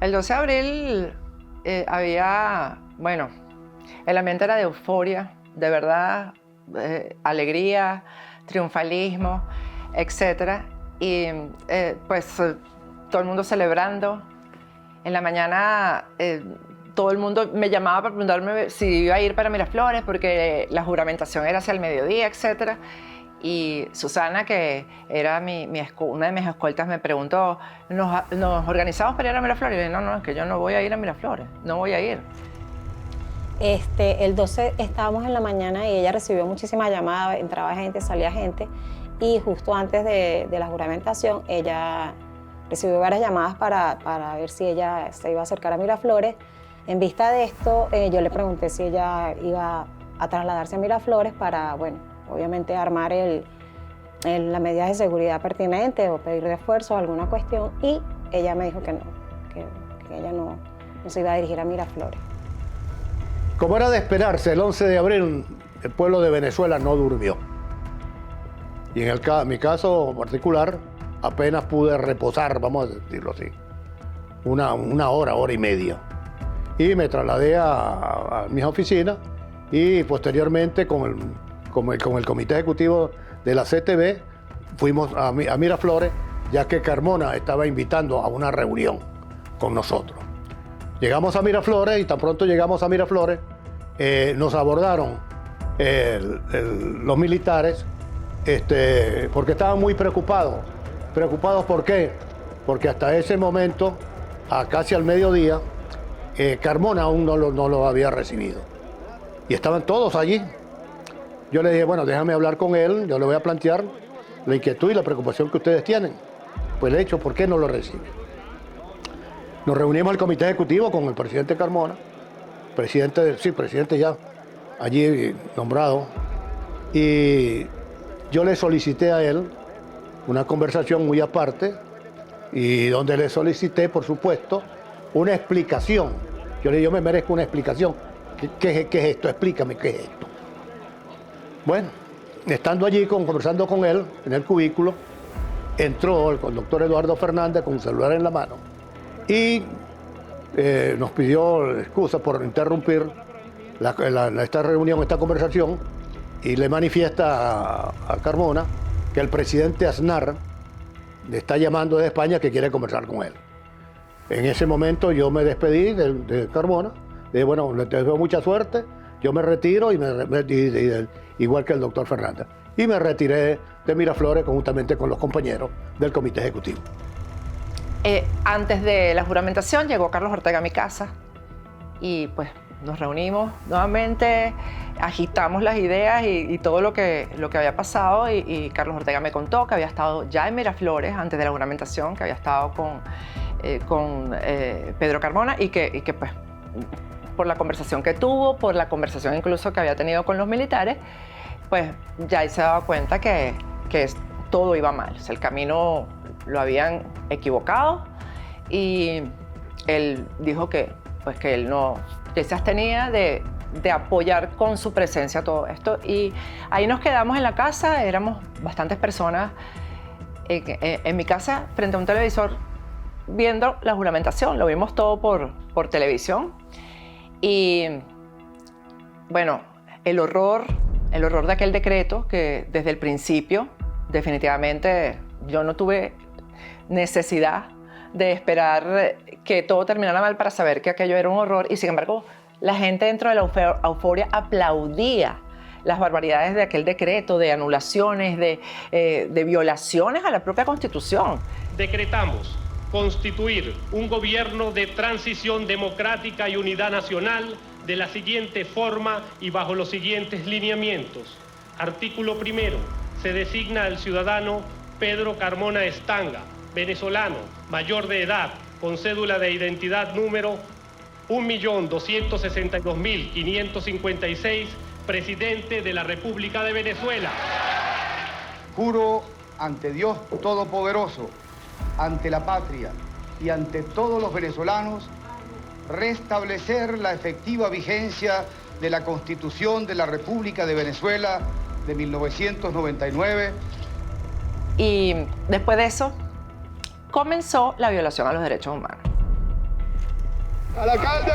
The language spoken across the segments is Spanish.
El 12 de abril bueno, el ambiente era de euforia, de verdad, alegría, triunfalismo, etc. Y todo el mundo celebrando. En la mañana todo el mundo me llamaba para preguntarme si iba a ir para Miraflores porque la juramentación era hacia el mediodía, etc. Y Susana, que era una de mis escoltas, me preguntó, ¿nos organizamos para ir a Miraflores? Y le dije, no, es que yo no voy a ir a Miraflores, no voy a ir. El 12 estábamos en la mañana y ella recibió muchísimas llamadas, entraba gente, salía gente, y justo antes de la juramentación ella recibió varias llamadas para ver si ella se iba a acercar a Miraflores. En vista de esto, yo le pregunté si ella iba a trasladarse a Miraflores para, bueno, obviamente armar las medidas de seguridad pertinentes o pedir refuerzos, alguna cuestión, y ella me dijo que no, que ella no se iba a dirigir a Miraflores. Como era de esperarse, el 11 de abril el pueblo de Venezuela no durmió. Y en mi caso particular, apenas pude reposar, vamos a decirlo así, una hora y media. Y me trasladé a mis oficinas y posteriormente con el comité ejecutivo de la CTV fuimos a Miraflores, ya que Carmona estaba invitando a una reunión con nosotros. Llegamos a Miraflores y tan pronto llegamos a Miraflores, nos abordaron los militares porque estaban muy preocupados. ¿Preocupados por qué? Porque hasta ese momento, casi al mediodía, Carmona aún no lo había recibido. Y estaban todos allí. Yo le dije, bueno, déjame hablar con él, yo le voy a plantear la inquietud y la preocupación que ustedes tienen. Pues le he dicho, ¿por qué no lo recibe? Nos reunimos el comité ejecutivo con el presidente Carmona, presidente ya, allí nombrado, y yo le solicité a él una conversación muy aparte, y donde le solicité, por supuesto, una explicación. Yo le dije, yo me merezco una explicación. ¿Qué es esto? Explícame qué es esto. Bueno, estando allí, conversando con él, en el cubículo, entró el doctor Eduardo Fernández con un celular en la mano y nos pidió excusa por interrumpir esta reunión, esta conversación, y le manifiesta a Carmona que el presidente Aznar le está llamando de España que quiere conversar con él. En ese momento yo me despedí de Carmona, le dije, bueno, le deseo mucha suerte, yo me retiro, igual que el doctor Fernández. Y me retiré de Miraflores conjuntamente con los compañeros del comité ejecutivo. Antes de la juramentación llegó Carlos Ortega a mi casa y pues nos reunimos nuevamente, agitamos las ideas y todo lo que había pasado, y Carlos Ortega me contó que había estado ya en Miraflores antes de la juramentación, que había estado con Pedro Carmona y que pues por la conversación que tuvo, por la conversación incluso que había tenido con los militares, pues ya él se daba cuenta que todo iba mal, o sea, el camino lo habían equivocado, y él dijo que se abstenía de apoyar con su presencia todo esto. Y ahí nos quedamos en la casa, éramos bastantes personas en mi casa frente a un televisor viendo la juramentación, lo vimos todo por televisión. Y bueno, el horror de aquel decreto, que desde el principio definitivamente yo no tuve necesidad de esperar que todo terminara mal para saber que aquello era un horror, y sin embargo la gente dentro de la euforia aplaudía las barbaridades de aquel decreto, de anulaciones, de violaciones a la propia Constitución. Decretamos constituir un gobierno de transición democrática y unidad nacional de la siguiente forma y bajo los siguientes lineamientos. Artículo primero. Se designa al ciudadano Pedro Carmona Estanga, venezolano, mayor de edad, con cédula de identidad número 1.262.556, presidente de la República de Venezuela. Juro ante Dios Todopoderoso, ante la patria y ante todos los venezolanos, restablecer la efectiva vigencia de la Constitución de la República de Venezuela de 1999. Y después de eso, comenzó la violación a los derechos humanos. al alcalde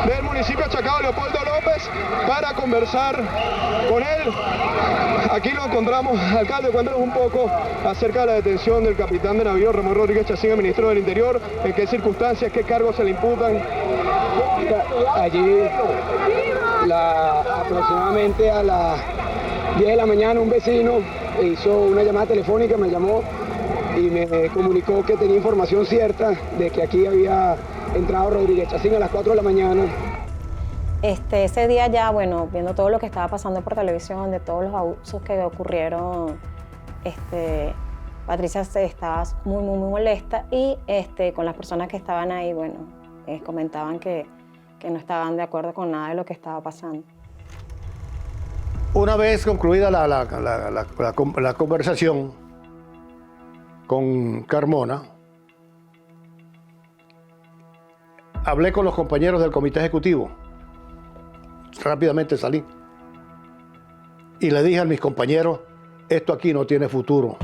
del municipio de Chacao, Leopoldo López, para conversar con él. Aquí lo encontramos. Alcalde, cuéntanos un poco acerca de la detención del capitán de navío Ramón Rodríguez Chacín, el ministro del Interior, en qué circunstancias, qué cargos se le imputan. Allí, aproximadamente a las 10 de la mañana, un vecino hizo una llamada telefónica, me llamó y me comunicó que tenía información cierta de que aquí había entrado Rodríguez Chacín a las 4 de la mañana. Ese día ya, bueno, viendo todo lo que estaba pasando por televisión, de todos los abusos que ocurrieron, Patricia estaba muy molesta y con las personas que estaban ahí, bueno, comentaban que no estaban de acuerdo con nada de lo que estaba pasando. Una vez concluida la conversación con Carmona, hablé con los compañeros del comité ejecutivo. Rápidamente salí y le dije a mis compañeros, esto aquí no tiene futuro,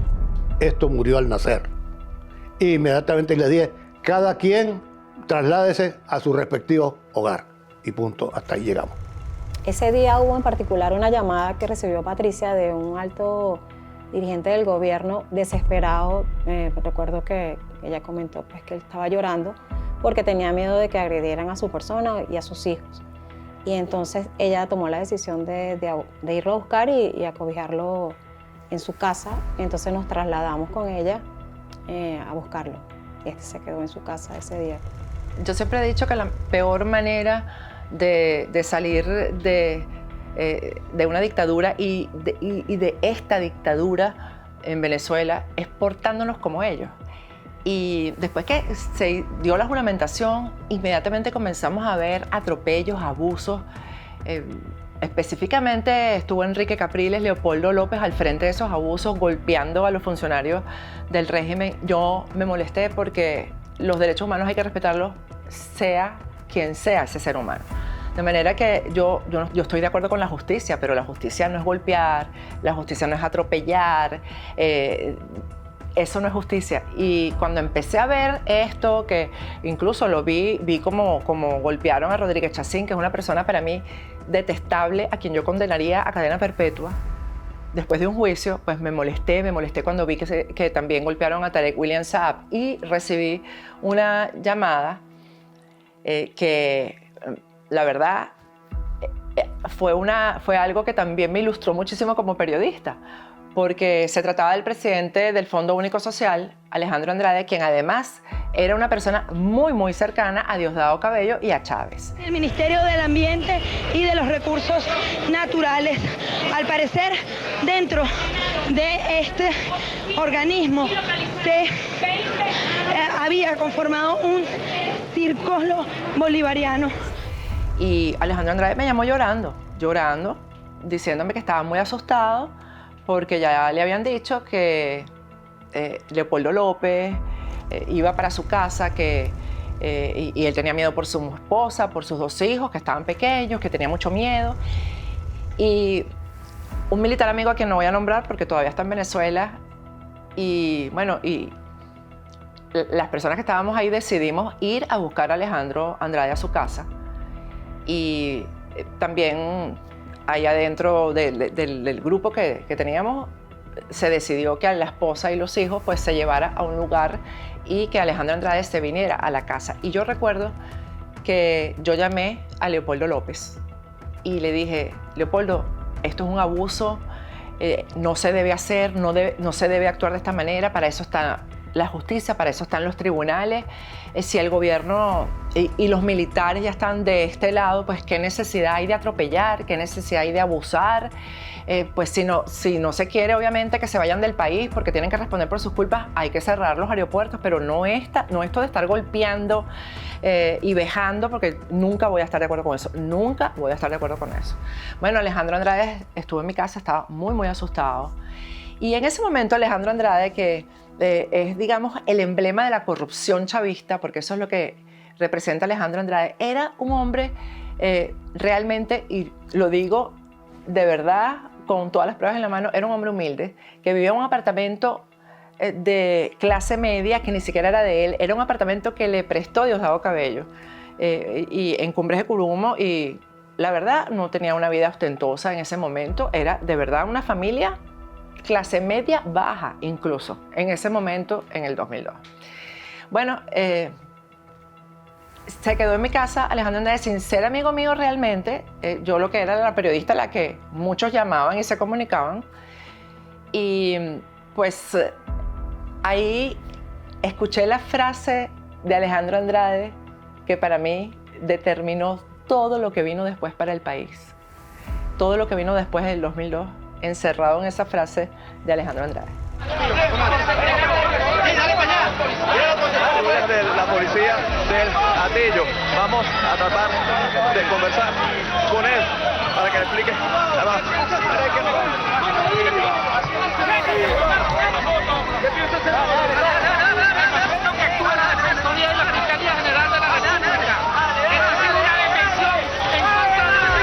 esto murió al nacer. E inmediatamente le dije, cada quien trasládese a su respectivo hogar. Y punto, hasta ahí llegamos. Ese día hubo en particular una llamada que recibió Patricia de un alto dirigente del gobierno desesperado. Recuerdo que ella comentó pues, que él estaba llorando porque tenía miedo de que agredieran a su persona y a sus hijos. Y entonces ella tomó la decisión de irlo a buscar y acobijarlo en su casa. Entonces nos trasladamos con ella a buscarlo. Y se quedó en su casa ese día. Yo siempre he dicho que la peor manera de salir de una dictadura y de esta dictadura en Venezuela es portándonos como ellos. Y después que se dio la juramentación, inmediatamente comenzamos a ver atropellos, abusos. Específicamente estuvo Enrique Capriles, Leopoldo López al frente de esos abusos, golpeando a los funcionarios del régimen. Yo me molesté porque los derechos humanos hay que respetarlos, sea quien sea ese ser humano. De manera que yo estoy de acuerdo con la justicia, pero la justicia no es golpear, la justicia no es atropellar. Eso no es justicia. Y cuando empecé a ver esto, que incluso lo vi como golpearon a Rodríguez Chacín, que es una persona para mí detestable, a quien yo condenaría a cadena perpetua, después de un juicio, pues me molesté cuando vi que también golpearon a Tarek William Saab y recibí una llamada que la verdad fue algo que también me ilustró muchísimo como periodista, porque se trataba del presidente del Fondo Único Social, Alejandro Andrade, quien además era una persona muy cercana a Diosdado Cabello y a Chávez. El Ministerio del Ambiente y de los Recursos Naturales, al parecer, dentro de este organismo se había conformado un círculo bolivariano. Y Alejandro Andrade me llamó llorando, diciéndome que estaba muy asustado porque ya le habían dicho que Leopoldo López iba para su casa, y él tenía miedo por su esposa, por sus 2 hijos que estaban pequeños, que tenía mucho miedo. Y un militar amigo a quien no voy a nombrar porque todavía está en Venezuela, y bueno, y las personas que estábamos ahí decidimos ir a buscar a Alejandro Andrade a su casa. Y también ahí adentro del grupo que teníamos, se decidió que a la esposa y los hijos pues se llevara a un lugar y que Alejandro Andrade se viniera a la casa. Y yo recuerdo que yo llamé a Leopoldo López y le dije, Leopoldo, esto es un abuso, no se debe hacer, no se debe actuar de esta manera, para eso está la justicia, para eso están los tribunales. Si el gobierno y los militares ya están de este lado, pues qué necesidad hay de atropellar, qué necesidad hay de abusar. Pues si no se quiere, obviamente, que se vayan del país porque tienen que responder por sus culpas, hay que cerrar los aeropuertos, pero no esto de estar golpeando y vejando, porque nunca voy a estar de acuerdo con eso, nunca voy a estar de acuerdo con eso. Bueno, Alejandro Andrade estuvo en mi casa, estaba muy asustado. Y en ese momento Alejandro Andrade, que es, digamos, el emblema de la corrupción chavista, porque eso es lo que representa Alejandro Andrade, era un hombre realmente, y lo digo de verdad, con todas las pruebas en la mano, era un hombre humilde, que vivía en un apartamento de clase media, que ni siquiera era de él, era un apartamento que le prestó Diosdado Cabello. y en Cumbres de Curumo, y la verdad no tenía una vida ostentosa en ese momento, era de verdad una familia clase media baja incluso, en ese momento, en el 2002. Bueno, se quedó en mi casa Alejandro Andrade sin ser amigo mío realmente. Yo lo que era la periodista a la que muchos llamaban y se comunicaban. Y pues ahí escuché la frase de Alejandro Andrade que para mí determinó todo lo que vino después para el país. Todo lo que vino después del 2002, encerrado en esa frase de Alejandro Andrade. De la policía del Hatillo. Vamos a tratar de conversar con él para que le explique. ¿Qué piensa hacer? Que actúa la Defensoría y la Fiscalía General de la República. Esta ha sido una defensión en contra del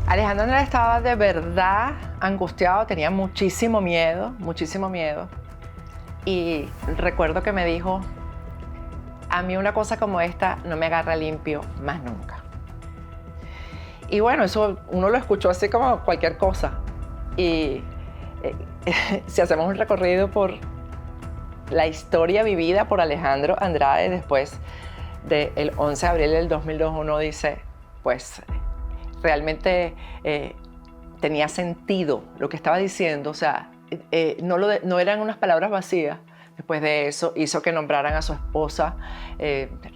Alejandro Andrade estaba de verdad angustiado, tenía muchísimo miedo, muchísimo miedo. Y recuerdo que me dijo, a mí una cosa como esta no me agarra limpio más nunca. Y bueno, eso uno lo escuchó así como cualquier cosa. Y si hacemos un recorrido por la historia vivida por Alejandro Andrade después del 11 de abril del 2002, uno dice, pues realmente tenía sentido lo que estaba diciendo, o sea, no eran unas palabras vacías. Después de eso hizo que nombraran a su esposa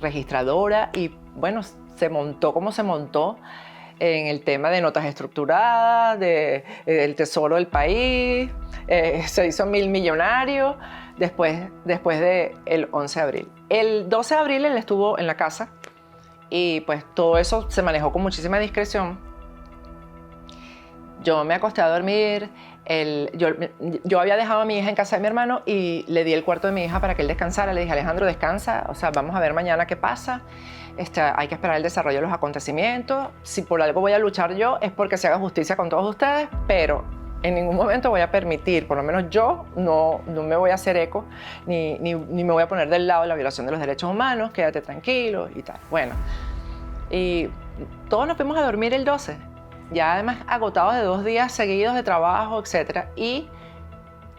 registradora y bueno, se montó como se montó en el tema de notas estructuradas, del tesoro del país, se hizo millonario después del 11 de abril. El 12 de abril él estuvo en la casa y pues todo eso se manejó con muchísima discreción. Yo me acosté a dormir. Yo había dejado a mi hija en casa de mi hermano y le di el cuarto de mi hija para que él descansara. Le dije, Alejandro, descansa, o sea, vamos a ver mañana qué pasa. Hay que esperar el desarrollo de los acontecimientos. Si por algo voy a luchar yo, es porque se haga justicia con todos ustedes, pero en ningún momento voy a permitir, por lo menos yo, no me voy a hacer eco, ni me voy a poner del lado de la violación de los derechos humanos, quédate tranquilo y tal. Bueno, y todos nos fuimos a dormir el 12. Ya además agotados de 2 días seguidos de trabajo, etc. Y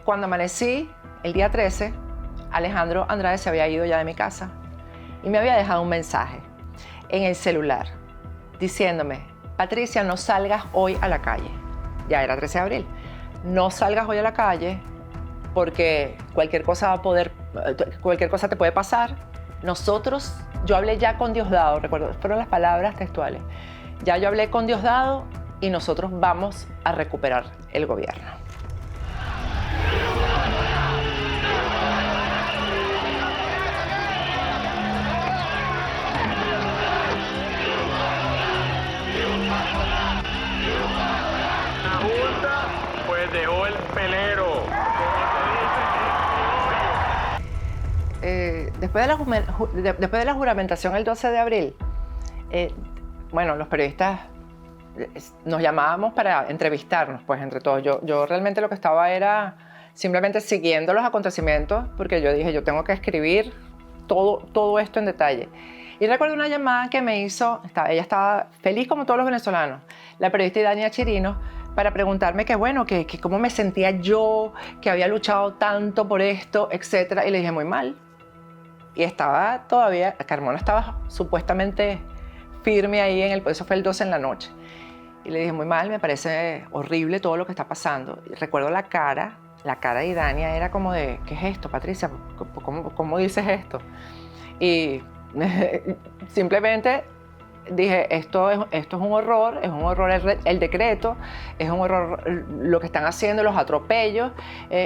cuando amanecí, el día 13, Alejandro Andrade se había ido ya de mi casa y me había dejado un mensaje en el celular diciéndome, Patricia, no salgas hoy a la calle. Ya era 13 de abril. No salgas hoy a la calle porque cualquier cosa te puede pasar. Yo hablé ya con Diosdado, recuerdo, fueron las palabras textuales. Ya yo hablé con Diosdado y nosotros vamos a recuperar el gobierno. La Junta pues dejó el pelero. Después de la juramentación el 12 de abril, bueno, los periodistas nos llamábamos para entrevistarnos, pues entre todos. Yo realmente lo que estaba era simplemente siguiendo los acontecimientos, porque yo dije, yo tengo que escribir todo esto en detalle. Y recuerdo una llamada que me hizo, ella estaba feliz como todos los venezolanos, la periodista Idania Chirinos, para preguntarme que bueno, que cómo me sentía yo, que había luchado tanto por esto, etc. Y le dije, muy mal. Y estaba todavía, Carmona estaba supuestamente firme ahí eso fue el 12 en la noche. Y le dije, muy mal, me parece horrible todo lo que está pasando. Y recuerdo la cara de Idania era como de, ¿qué es esto, Patricia? ¿Cómo dices esto? Y simplemente dije, esto es un horror el decreto, es un horror lo que están haciendo, los atropellos,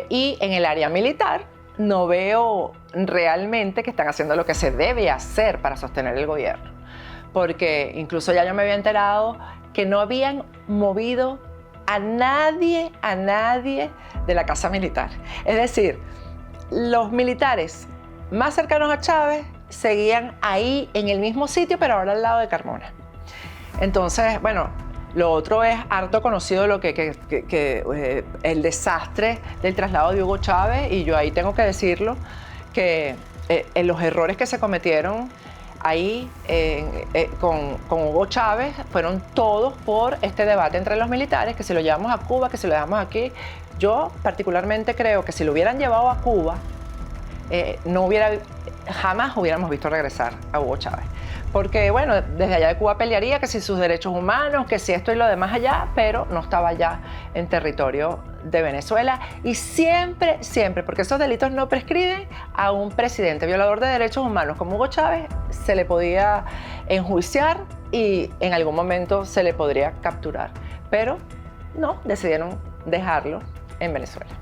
y en el área militar no veo realmente que están haciendo lo que se debe hacer para sostener el gobierno. Porque incluso ya yo me había enterado que no habían movido a nadie de la casa militar. Es decir, los militares más cercanos a Chávez seguían ahí en el mismo sitio, pero ahora al lado de Carmona. Entonces, bueno, lo otro es harto conocido el desastre del traslado de Hugo Chávez, y yo ahí tengo que decirlo, que los errores que se cometieron ahí con Hugo Chávez fueron todos por este debate entre los militares, que si lo llevamos a Cuba, que si lo dejamos aquí. Yo particularmente creo que si lo hubieran llevado a Cuba, jamás hubiéramos visto regresar a Hugo Chávez. Porque, bueno, desde allá de Cuba pelearía que si sus derechos humanos, que si esto y lo demás allá, pero no estaba ya en territorio de Venezuela. Y siempre, porque esos delitos no prescriben, a un presidente violador de derechos humanos como Hugo Chávez se le podía enjuiciar y en algún momento se le podría capturar. Pero no, decidieron dejarlo en Venezuela.